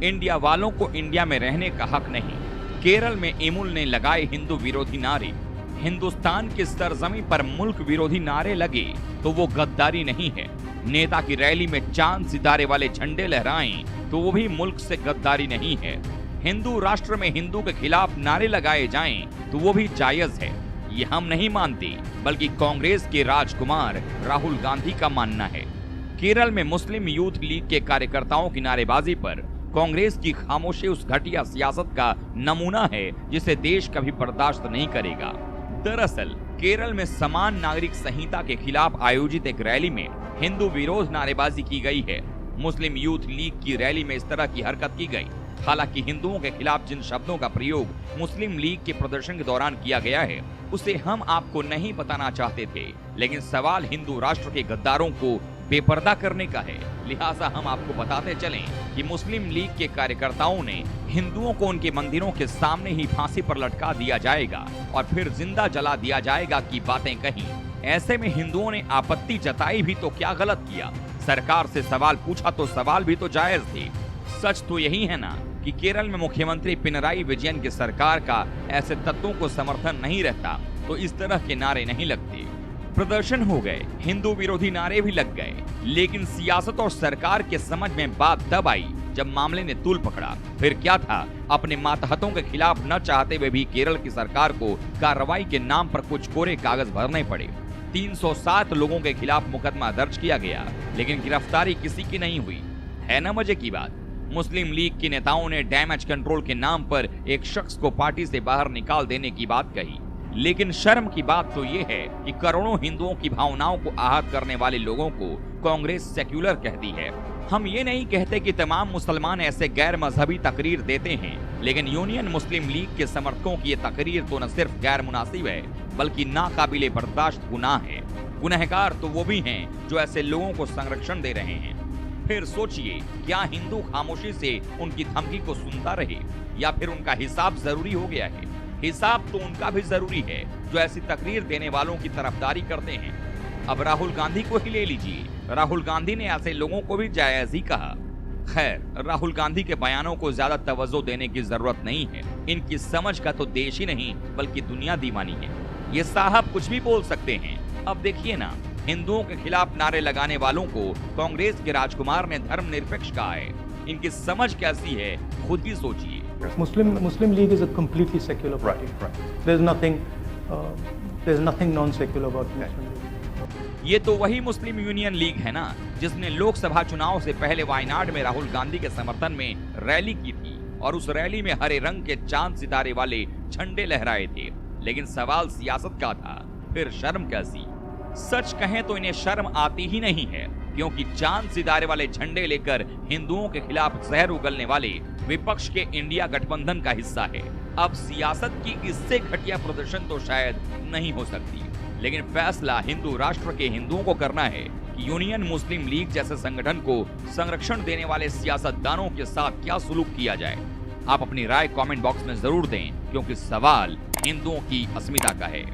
India वालों को India में रहने का हक नहीं। केरल में इमुल ने लगाए हिंदू विरोधी नारे। हिंदुस्तान की सरजमी पर मुल्क विरोधी नारे लगे तो वो गद्दारी नहीं है। नेता की रैली में चांद सितारे वाले झंडे लहराएं तो वो भी मुल्क से गद्दारी नहीं है। हिंदू राष्ट्र में हिंदू के खिलाफ नारे लगाए जाएं तो वो भी जायज है। ये हम नहीं मानते, बल्कि कांग्रेस के राजकुमार राहुल गांधी का मानना है। केरल में मुस्लिम यूथ लीग के कार्यकर्ताओं की नारेबाजी पर कांग्रेस की खामोशी उस घटिया सियासत का नमूना है जिसे देश कभी बर्दाश्त नहीं करेगा। दरअसल केरल में समान नागरिक संहिता के खिलाफ आयोजित एक रैली में हिंदू विरोध नारेबाजी की गई है। मुस्लिम यूथ लीग की रैली में इस तरह की हरकत की गई। हालांकि हिंदुओं के खिलाफ जिन शब्दों का प्रयोग मुस्लिम लीग के प्रदर्शन के दौरान किया गया है उसे हम आपको नहीं बताना चाहते थे, लेकिन सवाल हिंदू राष्ट्र के गद्दारों को बेपर्दा करने का है। लिहाजा हम आपको बताते चलें कि मुस्लिम लीग के कार्यकर्ताओं ने हिंदुओं को उनके मंदिरों के सामने ही फांसी पर लटका दिया जाएगा और फिर जिंदा जला दिया जाएगा की बातें कही। ऐसे में हिंदुओं ने आपत्ति जताई भी तो क्या गलत किया? सरकार से सवाल पूछा तो सवाल भी तो जायज थे। सच तो यही है ना कि केरल में मुख्यमंत्री पिनराई विजयन की सरकार का ऐसे तत्वों को समर्थन नहीं रहता तो इस तरह के नारे नहीं लगते। प्रदर्शन हो गए, हिंदू विरोधी नारे भी लग गए, लेकिन सियासत और सरकार के समझ में बात तब आई जब मामले ने तूल पकड़ा। फिर क्या था, अपने मातहतों के खिलाफ न चाहते हुए भी केरल की सरकार को कार्रवाई के नाम पर कुछ कोरे कागज भरने पड़े। 307 लोगों के खिलाफ मुकदमा दर्ज किया गया, लेकिन गिरफ्तारी किसी की नहीं हुई। है ना मजे की बात? मुस्लिम लीग के नेताओं ने डैमेज कंट्रोल के नाम पर एक शख्स को पार्टी से बाहर निकाल देने की बात कही, लेकिन शर्म की बात तो ये है कि करोड़ों हिंदुओं की भावनाओं को आहत करने वाले लोगों को कांग्रेस सेक्युलर कहती है। हम ये नहीं कहते कि तमाम मुसलमान ऐसे गैर मजहबी तकरीर देते हैं, लेकिन यूनियन मुस्लिम लीग के समर्थकों की ये तकरीर तो न सिर्फ गैर मुनासिब है, बल्कि नाकाबिले बर्दाश्त गुनाह है। गुनहगार तो वो भी हैं जो ऐसे लोगों को संरक्षण दे रहे हैं। फिर सोचिए, क्या हिंदू खामोशी से उनकी धमकी को सुनता रहे या फिर उनका हिसाब जरूरी हो गया है? हिसाब तो उनका भी जरूरी है जो ऐसी तकरीर देने वालों की तरफदारी करते हैं। अब राहुल गांधी को ही ले लीजिए, राहुल गांधी ने ऐसे लोगों को भी जायज ही कहा। खैर, राहुल गांधी के बयानों को ज्यादा तवज्जो देने की जरूरत नहीं है। इनकी समझ का तो देश ही नहीं बल्कि दुनिया दीवानी है। ये साहब कुछ भी बोल सकते हैं। अब देखिए ना, हिंदुओं के खिलाफ नारे लगाने वालों को कांग्रेस के राजकुमार ने धर्मनिरपेक्ष कहा है। इनकी समझ कैसी है खुद ही सोचिए। Muslim League is a completely secular party. Right. There's nothing non-secular about Muslim League. ये तो वही मुस्लिम यूनियन लीग है ना जिसने लोकसभा चुनाव से पहले वायनाड में राहुल गांधी के समर्थन में रैली की थी और उस रैली में हरे रंग के चांद सितारे वाले झंडे लहराए थे। लेकिन सवाल सियासत का था, फिर शर्म कैसी? सच कहें तो इन्हें शर्म आती ही नहीं है, क्योंकि चांद सितारे वाले झंडे लेकर हिंदुओं के खिलाफ जहर उगलने वाले विपक्ष के इंडिया गठबंधन का हिस्सा है। अब सियासत की इससे घटिया प्रदर्शन तो शायद नहीं हो सकती, लेकिन फैसला हिंदू राष्ट्र के हिंदुओं को करना है कि यूनियन मुस्लिम लीग जैसे संगठन को संरक्षण देने वाले सियासतदानों के साथ क्या सुलूक किया जाए। आप अपनी राय कमेंट बॉक्स में जरूर दें, क्योंकि सवाल हिंदुओं की अस्मिता का है।